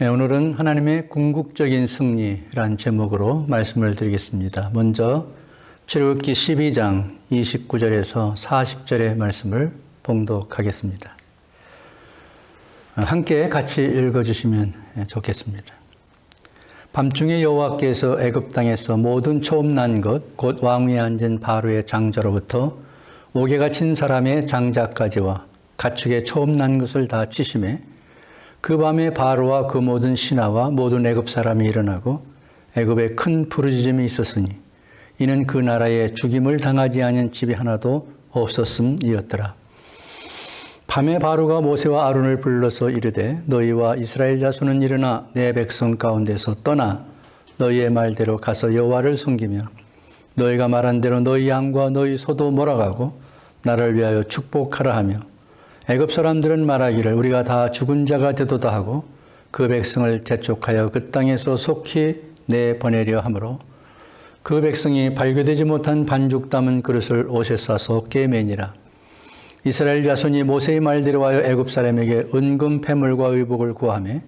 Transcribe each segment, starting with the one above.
오늘은 하나님의 궁극적인 승리란 제목으로 말씀을 드리겠습니다. 먼저 출애굽기 12장 29절에서 40절의 말씀을 봉독하겠습니다. 함께 같이 읽어주시면 좋겠습니다. 밤중에 여호와께서 애굽 땅에서 모든 처음 난 것, 곧 왕 위에 앉은 바로의 장자로부터 옥에 갇힌 사람의 장자까지와 가축의 처음 난 것을 다 치심에 그 밤에 바로와 그 모든 신하와 모든 애굽 사람이 일어나고 애굽에 큰 부르짖음이 있었으니 이는 그 나라에 죽임을 당하지 않은 집이 하나도 없었음이었더라. 밤에 바로가 모세와 아론을 불러서 이르되 너희와 이스라엘 자손은 일어나 내 백성 가운데서 떠나 너희의 말대로 가서 여호와를 섬기며 너희가 말한 대로 너희 양과 너희 소도 몰아가고 나를 위하여 축복하라 하며 애굽 사람들은 말하기를 우리가 다 죽은 자가 되도다 하고 그 백성을 재촉하여 그 땅에서 속히 내보내려 하므로 그 백성이 발교되지 못한 반죽 담은 그릇을 옷에 싸서 어깨에 매니라. 이스라엘 자손이 모세의 말대로 하여 애굽 사람에게 은금 패물과 의복을 구하매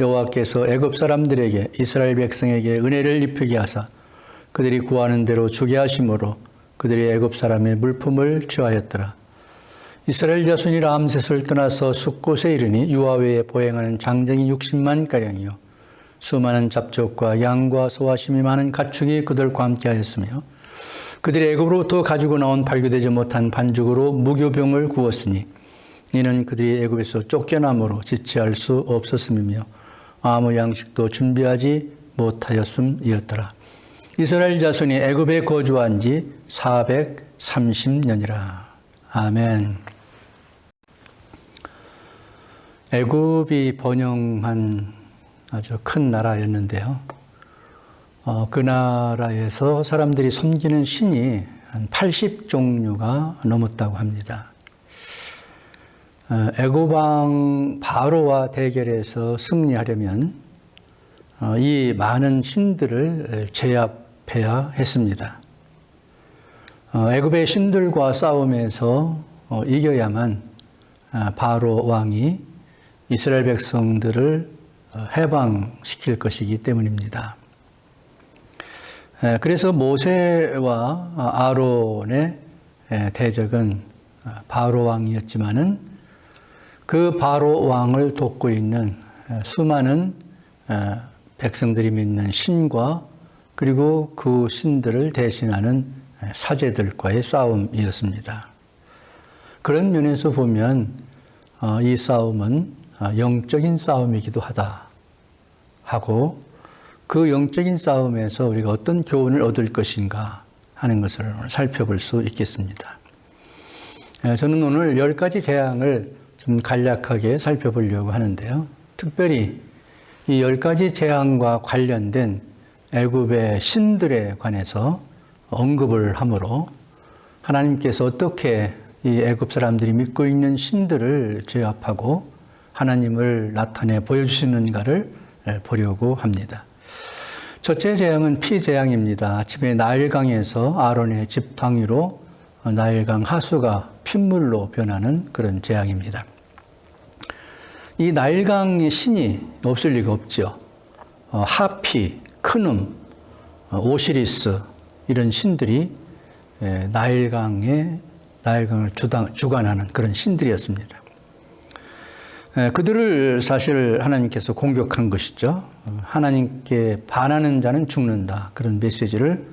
여호와께서 애굽 사람들에게 이스라엘 백성에게 은혜를 입히게 하사 그들이 구하는 대로 주게 하심으로 그들이 애굽 사람의 물품을 취하였더라. 이스라엘 자손이 람셋을 떠나서 숫곳에 이르니 유아외에 보행하는 장정이 60만 가량이요 수많은 잡족과 양과 소와 심이 많은 가축이 그들과 함께하였으며 그들이 애굽으로부터 가지고 나온 발교되지 못한 반죽으로 무교병을 구웠으니 이는 그들이 애굽에서 쫓겨남으로 지체할 수 없었음이며 아무 양식도 준비하지 못하였음이었더라. 이스라엘 자손이 애굽에 거주한 지 430년이라. 아멘. 애굽이 번영한 아주 큰 나라였는데요. 그 나라에서 사람들이 섬기는 신이 한 80종류가 넘었다고 합니다. 애굽 왕 바로와 대결해서 승리하려면 이 많은 신들을 제압해야 했습니다. 애굽의 신들과 싸움에서 이겨야만 바로 왕이 이스라엘 백성들을 해방시킬 것이기 때문입니다. 그래서 모세와 아론의 대적은 바로 왕이었지만은 그 바로 왕을 돕고 있는 수많은 백성들이 믿는 신과 그리고 그 신들을 대신하는 사제들과의 싸움이었습니다. 그런 면에서 보면 이 싸움은 영적인 싸움이기도 하다 하고 그 영적인 싸움에서 우리가 어떤 교훈을 얻을 것인가 하는 것을 살펴볼 수 있겠습니다. 저는 오늘 10가지 재앙을 좀 간략하게 살펴보려고 하는데요. 특별히 이 10가지 재앙과 관련된 애굽의 신들에 관해서 언급을 하므로 하나님께서 어떻게 이 애굽 사람들이 믿고 있는 신들을 제압하고 하나님을 나타내 보여주시는가를 보려고 합니다. 첫째 재앙은 피재앙입니다. 아침에 나일강에서 아론의 지팡 위로 나일강 하수가 핏물로 변하는 그런 재앙입니다. 이 나일강의 신이 없을 리가 없죠. 하피, 크눔, 오시리스 이런 신들이 나일강을 주관하는 그런 신들이었습니다. 그들을 사실 하나님께서 공격한 것이죠. 하나님께 반하는 자는 죽는다. 그런 메시지를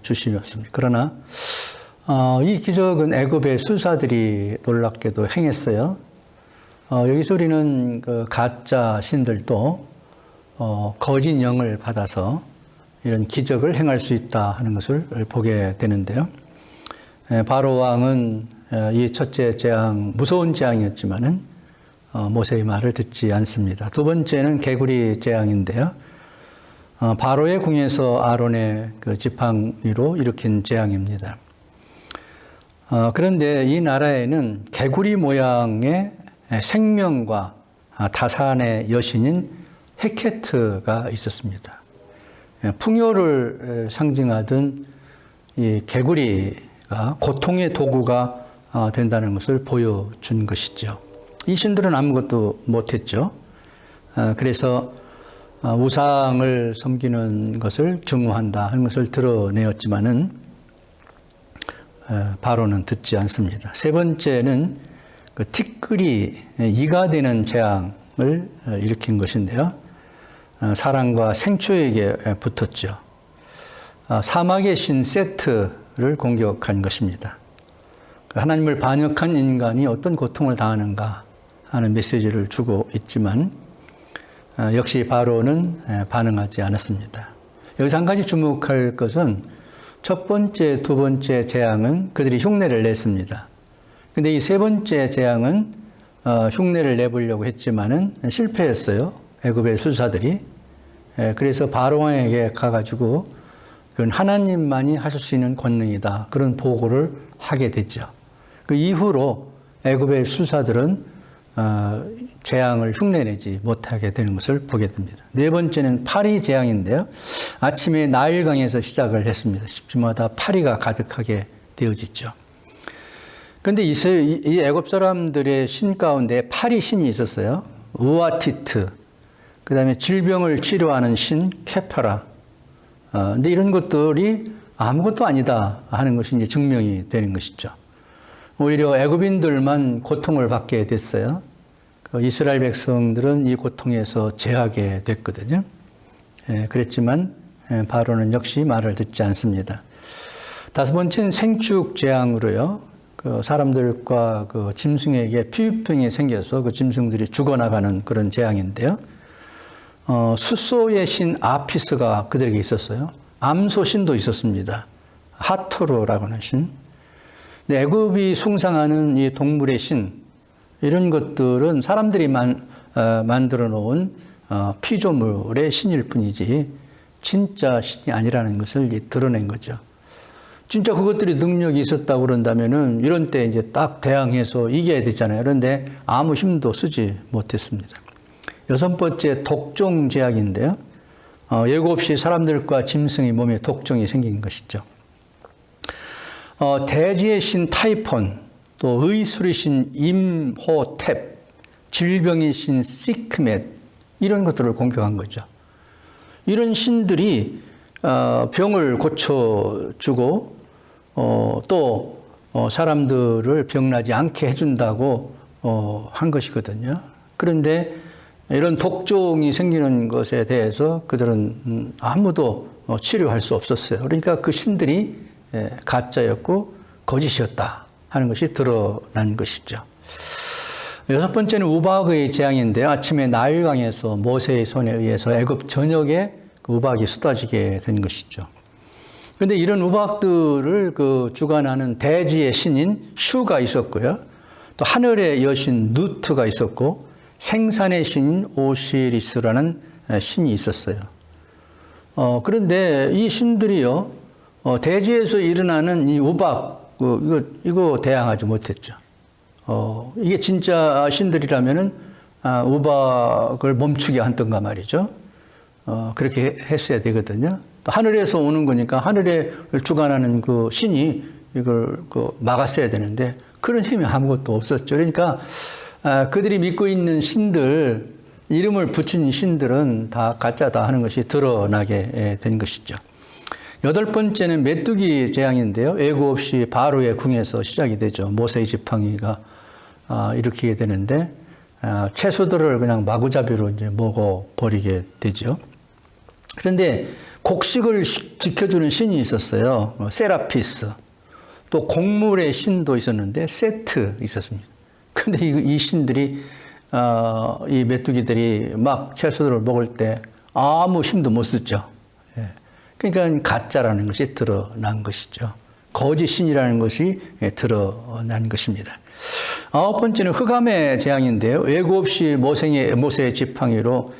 주시었습니다. 그러나 이 기적은 애굽의 술사들이 놀랍게도 행했어요. 여기서 우리는 그 가짜 신들도 거짓 영을 받아서 이런 기적을 행할 수 있다 하는 것을 보게 되는데요. 바로 왕은 이 첫째 재앙, 무서운 재앙이었지만은 모세의 말을 듣지 않습니다. 두 번째는 개구리 재앙인데요. 바로의 궁에서 아론의 그 지팡 위로 일으킨 재앙입니다. 그런데 이 나라에는 개구리 모양의 생명과 다산의 여신인 헤케트가 있었습니다. 풍요를 상징하던 이 개구리가 고통의 도구가 된다는 것을 보여준 것이죠. 이 신들은 아무것도 못했죠. 그래서 우상을 섬기는 것을 증오한다 하는 것을 드러내었지만은 바로는 듣지 않습니다. 세 번째는 그 티끌이 이가 되는 재앙을 일으킨 것인데요. 사람과 생초에게 붙었죠. 사막의 신 세트를 공격한 것입니다. 하나님을 반역한 인간이 어떤 고통을 당하는가 하는 메시지를 주고 있지만 역시 바로는 반응하지 않았습니다. 여기서 한 가지 주목할 것은 첫 번째, 두 번째 재앙은 그들이 흉내를 냈습니다. 근데 이 세 번째 재앙은 흉내를 내보려고 했지만은 실패했어요. 애굽의 수사들이. 그래서 바로왕에게 가가지고 그건 하나님만이 하실 수 있는 권능이다. 그런 보고를 하게 됐죠. 그 이후로 애굽의 수사들은 재앙을 흉내내지 못하게 되는 것을 보게 됩니다. 네 번째는 파리 재앙인데요. 아침에 나일강에서 시작을 했습니다. 집집마다 파리가 가득하게 되어지죠. 그런데 이 애굽 사람들의 신 가운데 파리 신이 있었어요. 우아티트, 그 다음에 질병을 치료하는 신 케파라. 근데 이런 것들이 아무것도 아니다 하는 것이 이제 증명이 되는 것이죠. 오히려 애굽인들만 고통을 받게 됐어요. 이스라엘 백성들은 이 고통에서 제하게 됐거든요. 그랬지만 바로는 역시 말을 듣지 않습니다. 다섯 번째는 생축 재앙으로요. 그 사람들과 그 짐승에게 피부병이 생겨서 그 짐승들이 죽어나가는 그런 재앙인데요. 숫소의 신 아피스가 그들에게 있었어요. 암소 신도 있었습니다. 하토르라고 하는 신. 근데 애굽이 숭상하는 이 동물의 신, 이런 것들은 사람들이 만들어 놓은 피조물의 신일 뿐이지 진짜 신이 아니라는 것을 드러낸 거죠. 진짜 그것들이 능력이 있었다고 그런다면은 이런 때 이제 딱 대항해서 이겨야 되잖아요. 그런데 아무 힘도 쓰지 못했습니다. 여섯 번째 독종 재앙인데요. 예고 없이 사람들과 짐승의 몸에 독종이 생긴 것이죠. 대지의 신 타이폰, 또 의술의 신 임호텝, 질병의 신 시크멧, 이런 것들을 공격한 거죠. 이런 신들이 병을 고쳐주고 또 사람들을 병나지 않게 해준다고 한 것이거든요. 그런데 이런 독종이 생기는 것에 대해서 그들은 아무도 치료할 수 없었어요. 그러니까 그 신들이 가짜였고 거짓이었다 하는 것이 드러난 것이죠. 여섯 번째는 우박의 재앙인데요. 아침에 나일강에서 모세의 손에 의해서 애굽 전역에 우박이 쏟아지게 된 것이죠. 그런데 이런 우박들을 주관하는 대지의 신인 슈가 있었고요. 또 하늘의 여신 누트가 있었고 생산의 신인 오시리스라는 신이 있었어요. 그런데 이 신들이요, 대지에서 일어나는 이 우박, 이거 대항하지 못했죠. 이게 진짜 신들이라면은 우박을 멈추게 한던가 말이죠. 그렇게 했어야 되거든요. 또 하늘에서 오는 거니까 하늘에 주관하는 그 신이 이걸 막았어야 되는데 그런 힘이 아무것도 없었죠. 그러니까 그들이 믿고 있는 신들, 이름을 붙인 신들은 다 가짜다 하는 것이 드러나게 된 것이죠. 여덟 번째는 메뚜기 재앙인데요. 예고 없이 바로의 궁에서 시작이 되죠. 모세의 지팡이가 일으키게 되는데 채소들을 그냥 마구잡이로 이제 먹어버리게 되죠. 그런데 곡식을 지켜주는 신이 있었어요. 세라피스. 또 곡물의 신도 있었는데 세트 있었습니다. 근데 이 신들이 이 메뚜기들이 막 채소들을 먹을 때 아무 힘도 못 쓰죠. 그러니까 가짜라는 것이 드러난 것이죠. 거짓 신이라는 것이 드러난 것입니다. 아홉 번째는 흑암의 재앙인데요. 예고 없이 모세의 지팡이로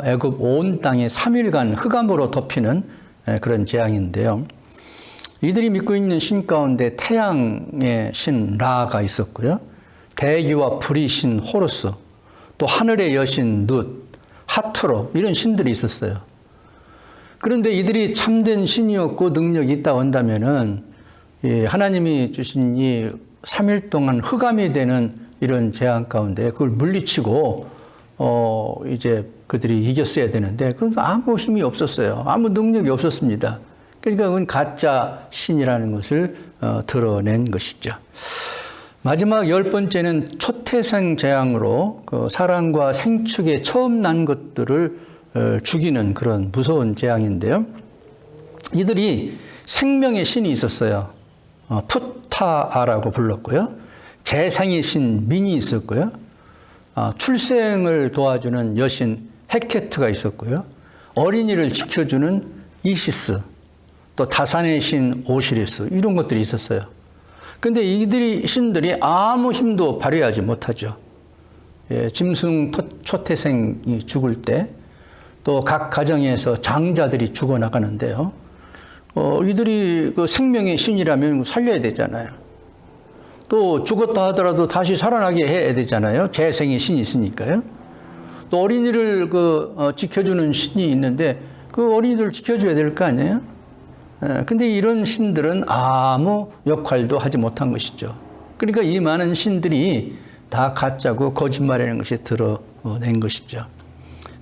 애굽 온 땅에 3일간 흑암으로 덮이는 그런 재앙인데요. 이들이 믿고 있는 신 가운데 태양의 신 라가 있었고요. 대기와 불의 신 호루스, 또 하늘의 여신 룻, 하트로, 이런 신들이 있었어요. 그런데 이들이 참된 신이었고 능력이 있다고 한다면은 하나님이 주신 이 3일 동안 흑암이 되는 이런 재앙 가운데 그걸 물리치고 이제 그들이 이겼어야 되는데 그건 아무 힘이 없었어요. 아무 능력이 없었습니다. 그러니까 그건 가짜 신이라는 것을 드러낸 것이죠. 마지막 10번째는 초태생 재앙으로 그 사람과 생축에 처음 난 것들을 죽이는 그런 무서운 재앙인데요. 이들이 생명의 신이 있었어요. 푸타아라고 불렀고요. 재생의 신 민이 있었고요. 출생을 도와주는 여신 헤케트가 있었고요. 어린이를 지켜주는 이시스, 또 다산의 신 오시리스, 이런 것들이 있었어요. 그런데 이들이 신들이 아무 힘도 발휘하지 못하죠. 짐승 초태생이 죽을 때 또 각 가정에서 장자들이 죽어나가는데요. 이들이 그 생명의 신이라면 살려야 되잖아요. 또 죽었다 하더라도 다시 살아나게 해야 되잖아요. 재생의 신이 있으니까요. 또 어린이를 지켜주는 신이 있는데 그 어린이들을 지켜줘야 될 거 아니에요? 근데 이런 신들은 아무 역할도 하지 못한 것이죠. 그러니까 이 많은 신들이 다 가짜고 거짓말이라는 것이 드러낸 것이죠.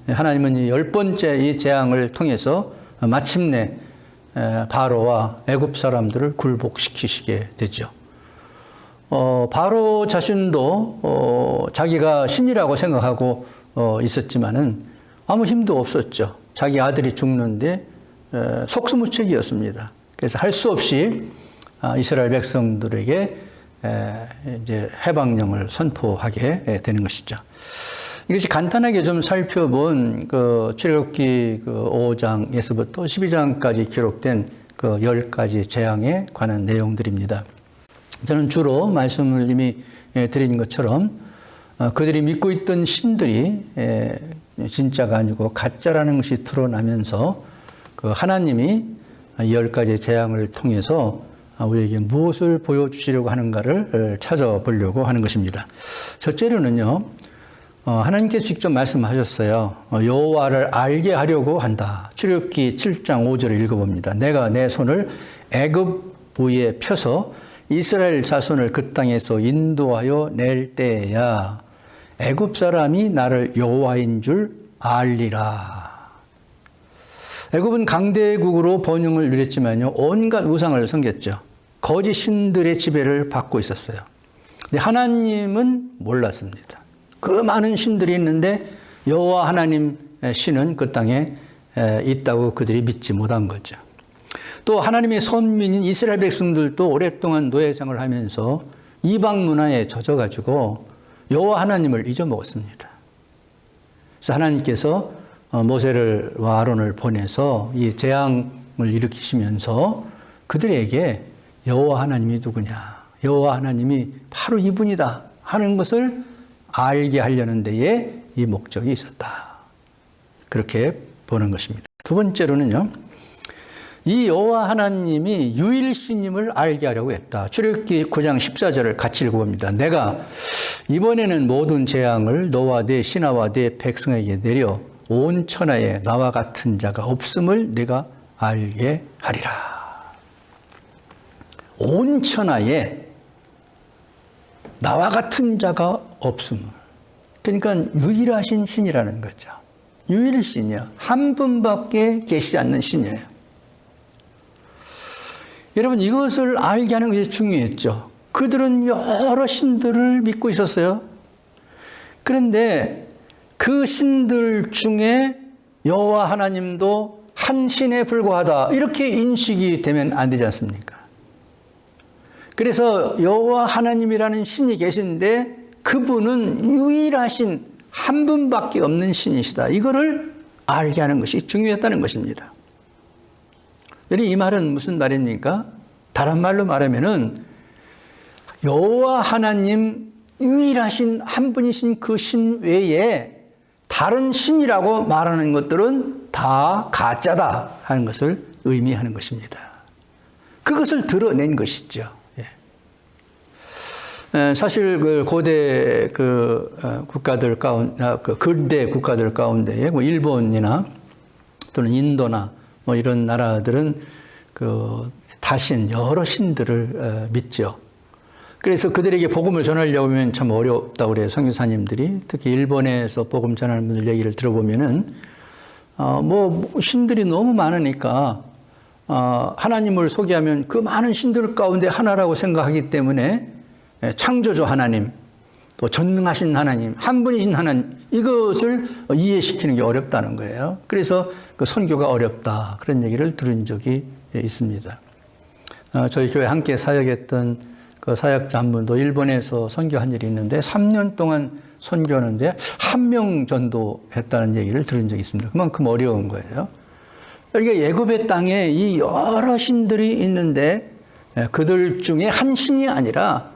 하나님은 이 10번째 이 재앙을 통해서 마침내 바로와 애굽 사람들을 굴복시키시게 되죠. 바로 자신도 자기가 신이라고 생각하고 있었지만은 아무 힘도 없었죠. 자기 아들이 죽는데 속수무책이었습니다. 그래서 할 수 없이 이스라엘 백성들에게 이제 해방령을 선포하게 되는 것이죠. 이것이 간단하게 좀 살펴본 출애굽기 5장에서부터 12장까지 기록된 10가지 재앙에 관한 내용들입니다. 저는 주로 말씀을 이미 드린 것처럼 그들이 믿고 있던 신들이 진짜가 아니고 가짜라는 것이 드러나면서 하나님이 10가지 재앙을 통해서 우리에게 무엇을 보여주시려고 하는가를 찾아보려고 하는 것입니다. 첫째로는요, 하나님께서 직접 말씀하셨어요. 여호와를 알게 하려고 한다. 출애굽기 7장 5절을 읽어봅니다. 내가 내 손을 애굽 위에 펴서 이스라엘 자손을 그 땅에서 인도하여 낼 때야 애굽 사람이 나를 여호와인 줄 알리라. 애굽은 강대국으로 번영을 누렸지만요, 온갖 우상을 섬겼죠. 거짓 신들의 지배를 받고 있었어요. 근데 하나님은 몰랐습니다. 그 많은 신들이 있는데 여호와 하나님 신은 그 땅에 있다고 그들이 믿지 못한 거죠. 또 하나님의 선민인 이스라엘 백성들도 오랫동안 노예생활을 하면서 이방 문화에 젖어가지고 여호와 하나님을 잊어먹었습니다. 그래서 하나님께서 모세와 아론을 보내서 이 재앙을 일으키시면서 그들에게 여호와 하나님이 누구냐, 여호와 하나님이 바로 이분이다 하는 것을 알게 하려는 데에 이 목적이 있었다. 그렇게 보는 것입니다. 두 번째로는요, 이 여호와 하나님이 유일신임을 알게 하려고 했다. 출애굽기 9장 14절을 같이 읽어봅니다. 내가 이번에는 모든 재앙을 너와 네 신하와 네 백성에게 내려 온 천하에 나와 같은 자가 없음을 네가 알게 하리라. 온 천하에 나와 같은 자가 없음을. 그러니까 유일하신 신이라는 거죠. 유일신이요. 한 분밖에 계시지 않는 신이에요. 여러분, 이것을 알게 하는 것이 중요했죠. 그들은 여러 신들을 믿고 있었어요. 그런데 그 신들 중에 여호와 하나님도 한 신에 불과하다, 이렇게 인식이 되면 안 되지 않습니까? 그래서 여호와 하나님이라는 신이 계신데 그분은 유일하신 한 분밖에 없는 신이시다. 이거를 알게 하는 것이 중요했다는 것입니다. 이 말은 무슨 말입니까? 다른 말로 말하면은 여호와 하나님 유일하신 한 분이신 그 신 외에 다른 신이라고 말하는 것들은 다 가짜다 하는 것을 의미하는 것입니다. 그것을 드러낸 것이죠. 사실 그 고대 국가들 근대 국가들 가운데 일본이나 또는 인도나 이런 나라들은 다신 여러 신들을 믿죠. 그래서 그들에게 복음을 전하려고 하면 참 어렵다고 그래요. 선교사님들이. 특히 일본에서 복음 전하는 분들 얘기를 들어보면은 신들이 너무 많으니까 하나님을 소개하면 그 많은 신들 가운데 하나라고 생각하기 때문에 창조주 하나님, 또 전능하신 하나님, 한 분이신 하나님, 이것을 이해시키는 게 어렵다는 거예요. 그래서 그 선교가 어렵다, 그런 얘기를 들은 적이 있습니다. 저희 교회 함께 사역했던 그 사역자 한 분도 일본에서 선교한 일이 있는데 3년 동안 선교하는데 1명 전도했다는 얘기를 들은 적이 있습니다. 그만큼 어려운 거예요. 그러니까 애굽의 땅에 이 여러 신들이 있는데 그들 중에 한 신이 아니라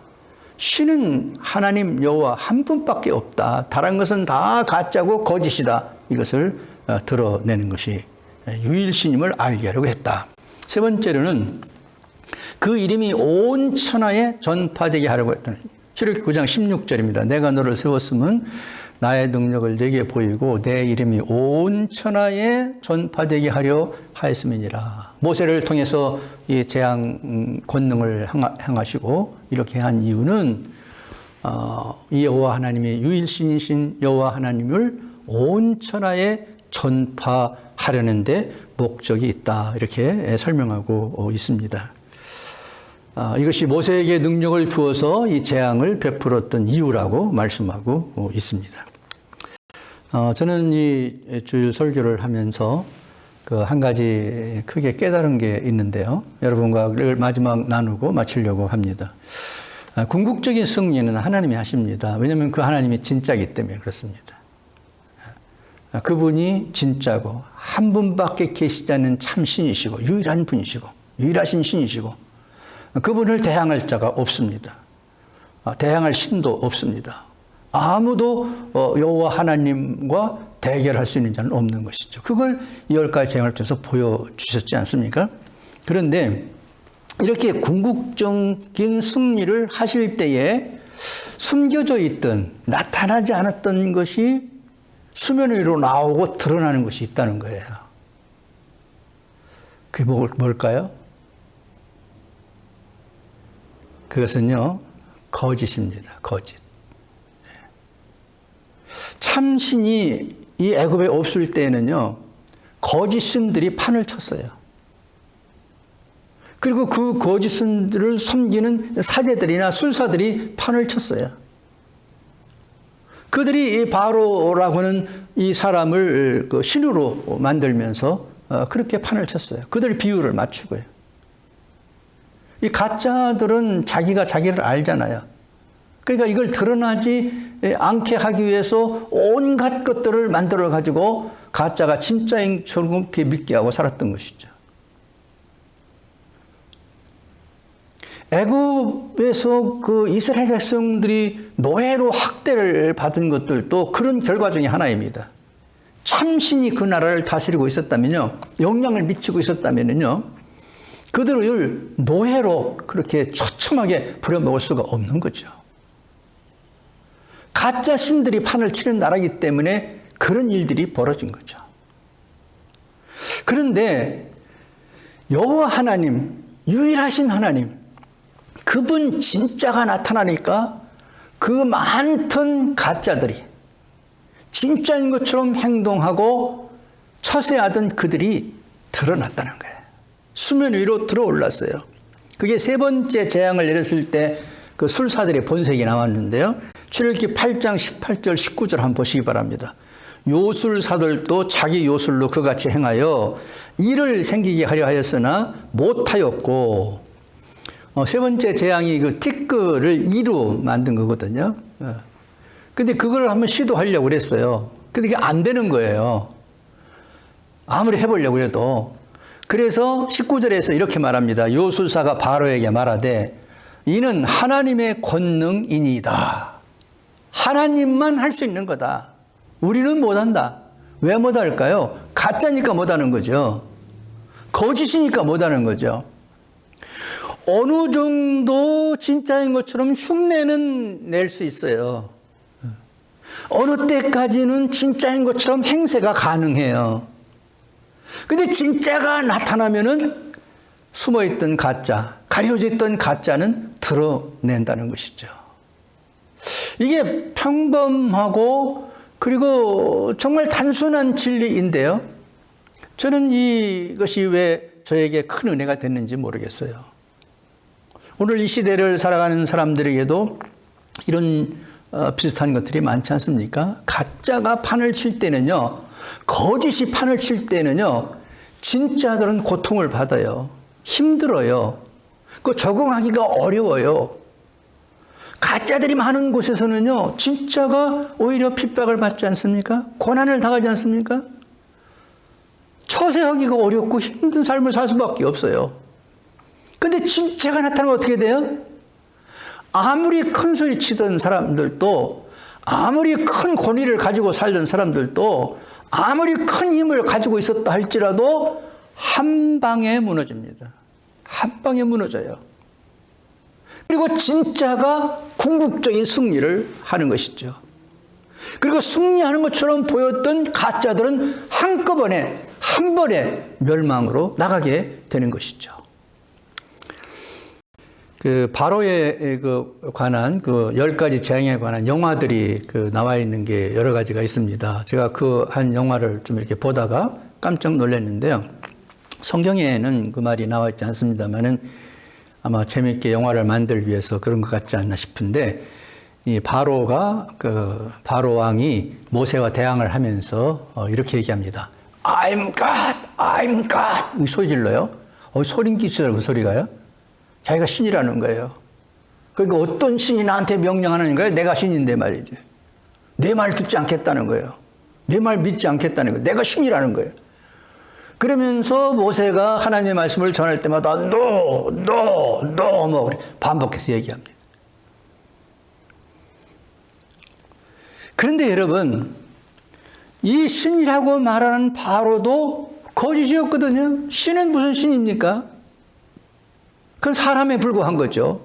신은 하나님 여호와 한 분밖에 없다. 다른 것은 다 가짜고 거짓이다. 이것을 드러내는 것이 유일신임을 알게 하려고 했다. 세 번째로는 그 이름이 온 천하에 전파되게 하려고 했다는 출애굽기 9장 16절입니다. 내가 너를 세웠으면 나의 능력을 네게 보이고 내 이름이 온 천하에 전파되게 하려 하였음이니라. 모세를 통해서 이 재앙 권능을 행하시고 이렇게 한 이유는 이 여호와 하나님이 유일신이신 여호와 하나님을 온 천하에 전파하려는 데 목적이 있다. 이렇게 설명하고 있습니다. 이것이 모세에게 능력을 주어서 이 재앙을 베풀었던 이유라고 말씀하고 있습니다. 저는 이 주일 설교를 하면서 그 한 가지 크게 깨달은 게 있는데요. 여러분과 마지막 나누고 마치려고 합니다. 궁극적인 승리는 하나님이 하십니다. 왜냐하면 그 하나님이 진짜이기 때문에 그렇습니다. 그분이 진짜고 한 분밖에 계시지 않는 참 신이시고 유일한 분이시고 유일하신 신이시고 그분을 대항할 자가 없습니다. 대항할 신도 없습니다. 아무도 여호와 하나님과 대결할 수 있는 자는 없는 것이죠. 그걸 10가지 재앙을 통해서 보여주셨지 않습니까? 그런데 이렇게 궁극적인 승리를 하실 때에 숨겨져 있던 나타나지 않았던 것이 수면 위로 나오고 드러나는 것이 있다는 거예요. 그게 뭘까요? 그것은요, 거짓입니다. 거짓. 참신이 이 애굽에 없을 때에는요, 거짓 신들이 판을 쳤어요. 그리고 그 거짓 신들을 섬기는 사제들이나 술사들이 판을 쳤어요. 그들이 이 바로라고 하는 이 사람을 그 신으로 만들면서 그렇게 판을 쳤어요. 그들 비율을 맞추고요. 이 가짜들은 자기가 자기를 알잖아요. 그러니까 이걸 드러나지 않게 하기 위해서 온갖 것들을 만들어 가지고 가짜가 진짜인 처럼 이렇게 믿게 하고 살았던 것이죠. 애굽에서 그 이스라엘 백성들이 노예로 학대를 받은 것들도 그런 결과 중에 하나입니다. 참신이 그 나라를 다스리고 있었다면요, 영향을 미치고 있었다면요, 그들을 노예로 그렇게 처참하게 부려먹을 수가 없는 거죠. 가짜 신들이 판을 치는 나라이기 때문에 그런 일들이 벌어진 거죠. 그런데 여호와 하나님, 유일하신 하나님, 그분 진짜가 나타나니까 그 많던 가짜들이 진짜인 것처럼 행동하고 처세하던 그들이 드러났다는 거예요. 수면 위로 들어올랐어요. 그게 세 번째 재앙을 내렸을 때 그 술사들의 본색이 나왔는데요. 출애굽기 8장 18절 19절 한번 보시기 바랍니다. 요술사들도 자기 요술로 그같이 행하여 일을 생기게 하려 하였으나 못하였고, 세 번째 재앙이 그 티끌을 이로 만든 거거든요. 근데 그걸 한번 시도하려고 그랬어요. 근데 이게 안 되는 거예요. 아무리 해보려고 해도. 그래서 19절에서 이렇게 말합니다. 요술사가 바로에게 말하되 이는 하나님의 권능이니이다. 하나님만 할 수 있는 거다. 우리는 못한다. 왜 못할까요? 가짜니까 못하는 거죠. 거짓이니까 못하는 거죠. 어느 정도 진짜인 것처럼 흉내는 낼 수 있어요. 어느 때까지는 진짜인 것처럼 행세가 가능해요. 근데 진짜가 나타나면은 숨어있던 가짜, 가려져 있던 가짜는 드러낸다는 것이죠. 이게 평범하고 그리고 정말 단순한 진리인데요. 저는 이것이 왜 저에게 큰 은혜가 됐는지 모르겠어요. 오늘 이 시대를 살아가는 사람들에게도 이런 비슷한 것들이 많지 않습니까? 가짜가 판을 칠 때는요, 거짓이 판을 칠 때는요, 진짜들은 고통을 받아요. 힘들어요. 그 적응하기가 어려워요. 가짜들이 많은 곳에서는요, 진짜가 오히려 핍박을 받지 않습니까? 고난을 당하지 않습니까? 처세하기가 어렵고 힘든 삶을 살 수밖에 없어요. 근데 진짜가 나타나면 어떻게 돼요? 아무리 큰 소리 치던 사람들도, 아무리 큰 권위를 가지고 살던 사람들도, 아무리 큰 힘을 가지고 있었다 할지라도 한 방에 무너집니다. 한 방에 무너져요. 그리고 진짜가 궁극적인 승리를 하는 것이죠. 그리고 승리하는 것처럼 보였던 가짜들은 한꺼번에 한 번에 멸망으로 나가게 되는 것이죠. 그 바로에 관한 10가지 재앙에 관한 영화들이 나와 있는 게 여러 가지가 있습니다. 제가 그 한 영화를 좀 이렇게 보다가 깜짝 놀랐는데요. 성경에는 그 말이 나와 있지 않습니다만은 아마 재미있게 영화를 만들기 위해서 그런 것 같지 않나 싶은데, 이 바로가 바로 왕이 모세와 대항을 하면서 이렇게 얘기합니다. I'm God, I'm God. 이 소리 질러요. 소린 끼치더라고, 그 소리가요. 자기가 신이라는 거예요. 그러니까 어떤 신이 나한테 명령하는 거예요? 내가 신인데 말이지. 내 말 듣지 않겠다는 거예요. 내 말 믿지 않겠다는 거예요. 내가 신이라는 거예요. 그러면서 모세가 하나님의 말씀을 전할 때마다 no 반복해서 얘기합니다. 그런데 여러분, 이 신이라고 말하는 바로도 거짓이었거든요. 신은 무슨 신입니까? 그건 사람에 불과한 거죠.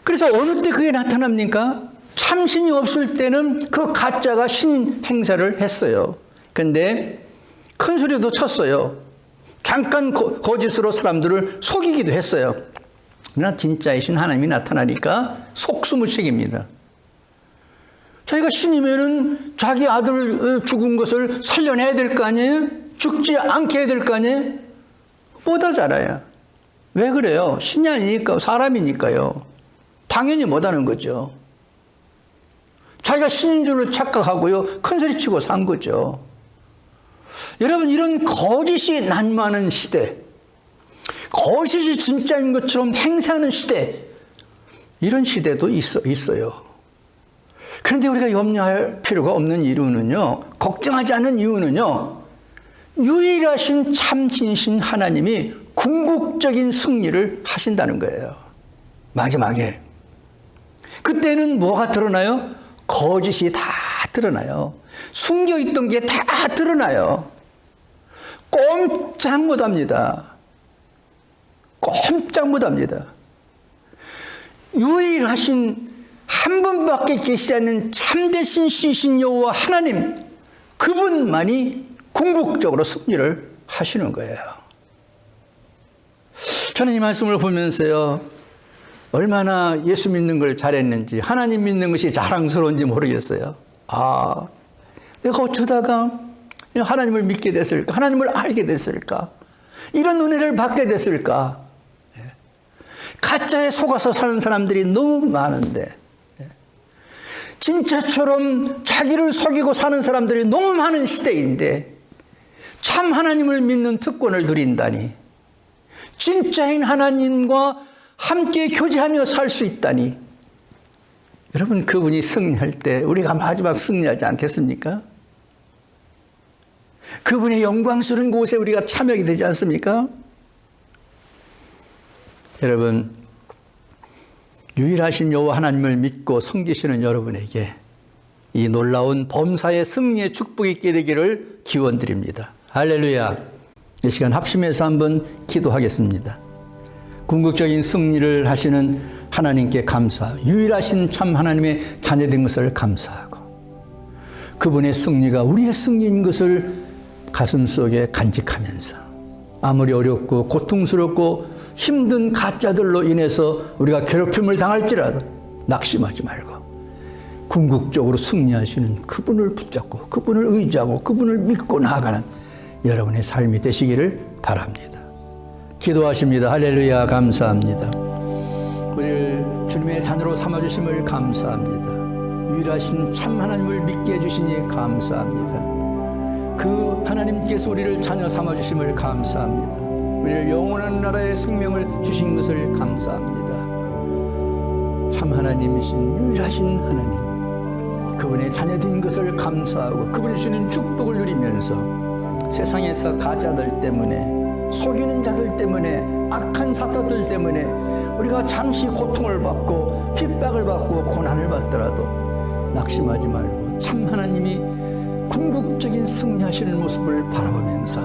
그래서 어느 때 그게 나타납니까? 참신이 없을 때는 그 가짜가 신 행사를 했어요. 그런데 큰 소리도 쳤어요. 잠깐 거짓으로 사람들을 속이기도 했어요. 그러나 진짜이신 하나님이 나타나니까 속숨을 새깁니다. 자기가 신이면은 자기 아들 죽은 것을 살려내야 될 거 아니에요? 죽지 않게 해야 될 거 아니에요? 못하잖아요. 왜 그래요? 신이 아니니까, 사람이니까요. 당연히 못하는 거죠. 자기가 신인 줄 착각하고요, 큰 소리 치고 산 거죠. 여러분, 이런 거짓이 난무하는 시대, 거짓이 진짜인 것처럼 행사하는 시대, 이런 시대도 있어요. 그런데 우리가 염려할 필요가 없는 이유는요, 걱정하지 않는 이유는요, 유일하신 참신신 하나님이 궁극적인 승리를 하신다는 거예요. 마지막에. 그때는 뭐가 드러나요? 거짓이 다 드러나요. 숨겨있던 게 다 드러나요. 꼼짝 못합니다. 꼼짝 못합니다. 유일하신 한 분밖에 계시지 않는 참되신 신이신 여호와 하나님, 그분만이 궁극적으로 승리를 하시는 거예요. 저는 이 말씀을 보면서요, 얼마나 예수 믿는 걸 잘했는지, 하나님 믿는 것이 자랑스러운지 모르겠어요. 내가 어쩌다가 하나님을 믿게 됐을까? 하나님을 알게 됐을까? 이런 은혜를 받게 됐을까? 가짜에 속아서 사는 사람들이 너무 많은데, 진짜처럼 자기를 속이고 사는 사람들이 너무 많은 시대인데, 참 하나님을 믿는 특권을 누린다니, 진짜인 하나님과 함께 교제하며 살 수 있다니, 여러분, 그분이 승리할 때 우리가 마지막 승리하지 않겠습니까? 그분의 영광스러운 곳에 우리가 참여하게 되지 않습니까? 여러분, 유일하신 여호와 하나님을 믿고 섬기시는 여러분에게 이 놀라운 범사의 승리의 축복이 있게 되기를 기원드립니다. 할렐루야. 이 시간 합심해서 한번 기도하겠습니다. 궁극적인 승리를 하시는 하나님께 감사, 유일하신 참 하나님의 자녀된 것을 감사하고, 그분의 승리가 우리의 승리인 것을 가슴속에 간직하면서 아무리 어렵고 고통스럽고 힘든 가짜들로 인해서 우리가 괴롭힘을 당할지라도 낙심하지 말고 궁극적으로 승리하시는 그분을 붙잡고 그분을 의지하고 그분을 믿고 나아가는 여러분의 삶이 되시기를 바랍니다. 기도하십니다. 할렐루야. 감사합니다. 우리를 주님의 자녀로 삼아주심을 감사합니다. 유일하신 참 하나님을 믿게 해주시니 감사합니다. 그 하나님께서 우리를 자녀 삼아주심을 감사합니다. 우리를 영원한 나라의 생명을 주신 것을 감사합니다. 참 하나님이신 유일하신 하나님, 그분의 자녀된 것을 감사하고 그분이 주는 축복을 누리면서 세상에서 가짜들 때문에, 속이는 자들 때문에, 악한 사탄들 때문에 우리가 잠시 고통을 받고 핍박을 받고 고난을 받더라도 낙심하지 말고 참 하나님이 궁극적인 승리하시는 모습을 바라보면서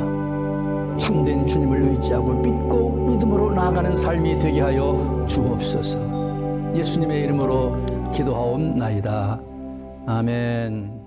참된 주님을 의지하고 믿고 믿음으로 나아가는 삶이 되게 하여 주옵소서. 예수님의 이름으로 기도하옵나이다. 아멘.